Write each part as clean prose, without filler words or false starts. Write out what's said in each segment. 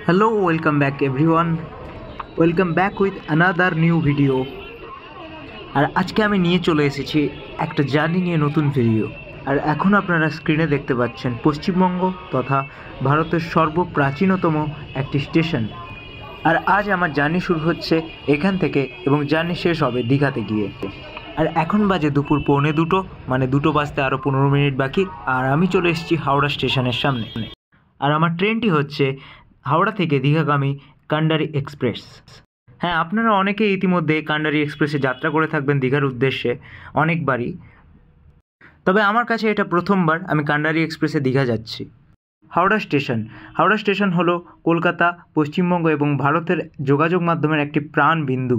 Hello, welcome back everyone. Welcome back with another new video. আর আজকে আমি নিয়ে চলে এসেছি একটা জার্নি নিয়ে নতুন ভিডিও। আর এখন আপনারা স্ক্রিনে দেখতে পাচ্ছেন পশ্চিমবঙ্গ তথা ভারতের সর্বপ্রাচীনতম একটি স্টেশন। আর আজ আমার জার্নি শুরু হচ্ছে এখান থেকে এবং জার্নি শেষ হবে দীঘাতে গিয়ে। আর এখন বাজে দুপুর 1:45, মানে 2টো বাজতে আরও 15 মিনিট বাকি। আর আমি চলে এসেছি হাওড়া স্টেশনের সামনে। আর আমার ট্রেনটি হচ্ছে হাওড়া থেকে দীঘাগামী কান্ডারি এক্সপ্রেস। হ্যাঁ, আপনারা অনেকেই ইতিমধ্যে কান্ডারি এক্সপ্রেসে যাত্রা করে থাকবেন দীঘার উদ্দেশ্যে অনেকবারই, তবে আমার কাছে এটা প্রথমবার আমি কান্ডারি এক্সপ্রেসে দীঘা যাচ্ছি। হাওড়া স্টেশন হলো কলকাতা, পশ্চিমবঙ্গ এবং ভারতের যোগাযোগ মাধ্যমের একটি প্রাণ বিন্দু,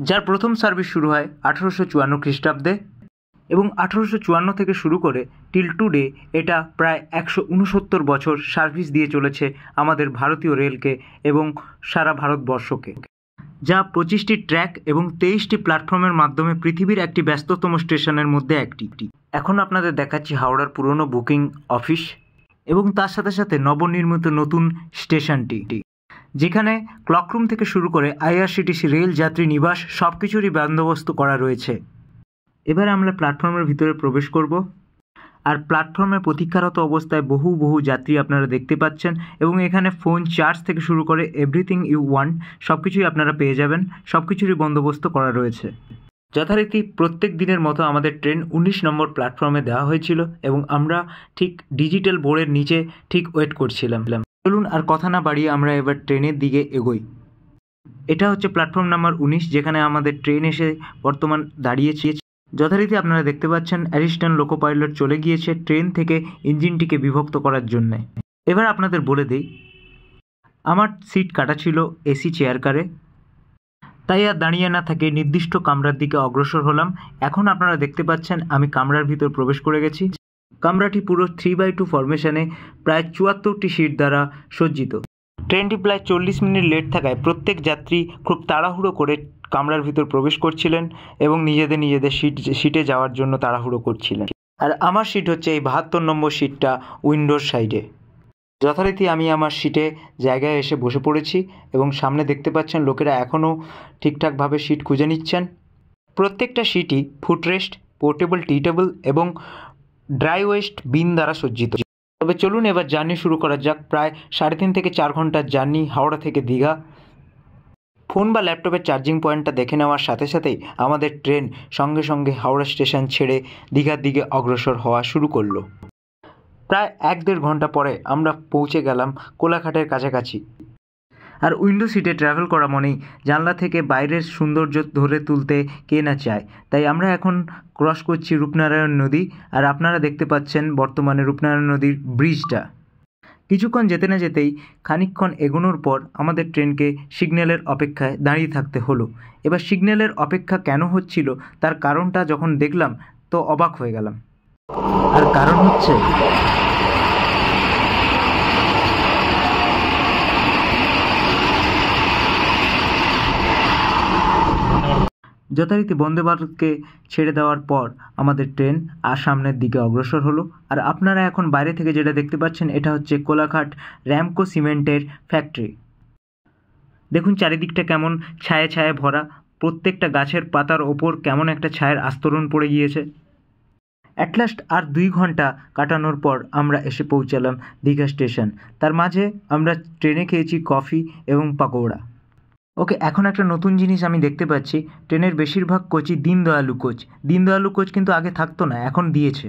যার প্রথম সার্ভিস শুরু হয় 1854 খ্রিস্টাব্দে এবং 1854 থেকে শুরু করে টিল টুডে এটা প্রায় 169 বছর সার্ভিস দিয়ে চলেছে আমাদের ভারতীয় রেলকে এবং সারা ভারতবর্ষকে, যা 25টি ট্র্যাক এবং 23টি প্ল্যাটফর্মের মাধ্যমে পৃথিবীর একটি ব্যস্ততম স্টেশনের মধ্যে একটি। এখন আপনাদের দেখাচ্ছি হাওড়ার পুরনো বুকিং অফিস এবং তার সাথে সাথে নবনির্মিত নতুন স্টেশনটি, যেখানে ক্লকরুম থেকে শুরু করে আইআরসিটিসি রেল যাত্রী নিবাস সব কিছুরই বন্দোবস্ত করা রয়েছে। এবারে আমরা প্ল্যাটফর্মের ভিতরে প্রবেশ করব। আর প্ল্যাটফর্মে প্রতীক্ষারত অবস্থায় বহু যাত্রী আপনারা দেখতে পাচ্ছেন এবং এখানে ফোন চার্জ থেকে শুরু করে এভরিথিং ইউ ওয়ান্ট সব কিছুই আপনারা পেয়ে যাবেন, সব কিছুরই বন্দোবস্ত করা রয়েছে। যথারীতি প্রত্যেক দিনের মতো আমাদের ট্রেন 19 নম্বর প্ল্যাটফর্মে দেওয়া হয়েছিল এবং আমরা ঠিক ডিজিটাল বোর্ডের নিচে ঠিক ওয়েট করছিলাম। চলুন আর কথা না বাড়িয়ে আমরা এবার ট্রেনের দিকে এগোই। এটা হচ্ছে প্ল্যাটফর্ম নাম্বার 19, যেখানে আমাদের ট্রেন এসে বর্তমান দাঁড়িয়েছে। যথারীতি আপনারা দেখতে পাচ্ছেন অ্যাসিস্ট্যান্ট লোকো পাইলট চলে গিয়েছে ট্রেন থেকে ইঞ্জিনটিকে বিভক্ত করার জন্যে। এবার আপনাদের বলে দিই, আমার সিট কাটা ছিল এসি চেয়ার কারে, তাই আর দাঁড়িয়ে না থাকে নির্দিষ্ট কামরার দিকে অগ্রসর হলাম। এখন আপনারা দেখতে পাচ্ছেন আমি কামরার ভিতর প্রবেশ করে গেছি। কামরাটি পুরো 3x2 ফরমেশনে প্রায় 74টি সিট দ্বারা সজ্জিত। ট্রেনটি প্রায় 40 মিনিট লেট থাকায় প্রত্যেক যাত্রী খুব তাড়াহুড়ো করে কামরার ভিতর প্রবেশ করছিলেন এবং নিজেদের সিটে যাওয়ার জন্য তাড়াহুড়ো করছিলেন। আর আমার সিট হচ্ছে এই 72 নম্বর সিটটা উইন্ডোর সাইডে। যথারীতি আমি আমার সিটে জায়গায় এসে বসে পড়েছি এবং সামনে দেখতে পাচ্ছেন লোকেরা এখনও ঠিকঠাকভাবে সিট খুঁজে নিচ্ছেন। প্রত্যেকটা সিটই ফুটরেস্ট, পোর্টেবল টি টেবিল এবং ড্রাই ওয়েস্ট বিন দ্বারা সজ্জিত। তবে চলুন এবার জার্নি শুরু করা যাক। প্রায় 3.5 থেকে 4 ঘন্টার জার্নি হাওড়া থেকে দীঘা। ফোন বা ল্যাপটপের চার্জিং পয়েন্টটা দেখে নেওয়ার সাথে সাথেই আমাদের ট্রেন সঙ্গে সঙ্গে হাওড়া স্টেশন ছেড়ে দীঘার দিকে অগ্রসর হওয়া শুরু করলো। প্রায় 1-1.5 ঘন্টা পরে আমরা পৌঁছে গেলাম কোলাঘাটের কাছাকাছি। আর উইন্ডো সিটে ট্রাভেল করা মানেই জানলা থেকে বাইরের সৌন্দর্য ধরে তুলতে কে না চায়। তাই আমরা এখন ক্রস করছি রূপনারায়ণ নদী। আর আপনারা দেখতে পাচ্ছেন বর্তমানে রূপনারায়ণ নদীর ব্রিজটা। কিছুক্ষণ যেতে না যেতেই খানিকক্ষণ এগোনোর পর আমাদের ট্রেনকে সিগন্যালের অপেক্ষায় দাঁড়িয়ে থাকতে হলো। এবার সিগন্যালের অপেক্ষা কেন হচ্ছিল তার কারণটা যখন দেখলাম তো অবাক হয়ে গেলাম। আর কারণ হচ্ছে যথারীতি বন্দে ভারতকে ছেড়ে দেওয়ার পর আমাদের ট্রেন আর সামনের দিকে অগ্রসর হলো। আর আপনারা এখন বাইরে থেকে যেটা দেখতে পাচ্ছেন এটা হচ্ছে কোলাঘাট র্যামকো সিমেন্টের ফ্যাক্টরি। দেখুন চারিদিকটা কেমন ছায়ে ভরা, প্রত্যেকটা গাছের পাতার ওপর কেমন একটা ছায়ের আস্তরণ পড়ে গিয়েছে। অ্যাটলাস্ট আর 2 ঘন্টা কাটানোর পর আমরা এসে পৌঁছালাম দীঘা স্টেশন। তার মাঝে আমরা ট্রেনে খেয়েছি কফি এবং পাকোড়া। ওকে, এখন একটা নতুন জিনিস আমি দেখতে পাচ্ছি, ট্রেনের বেশিরভাগ কোচই দীনদয়ালু কোচ কিন্তু আগে থাকতো না, এখন দিয়েছে।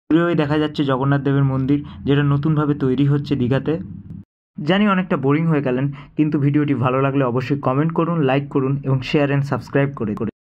দূরে দেখা যাচ্ছে জগন্নাথ দেবের মন্দির, যেটা নতুনভাবে তৈরি হচ্ছে দীঘাতে। জানি অনেকটা বোরিং হয়ে গেলেন, কিন্তু ভিডিওটি ভালো লাগলে অবশ্যই কমেন্ট করুন, লাইক করুন এবং শেয়ার অ্যান্ড সাবস্ক্রাইব করে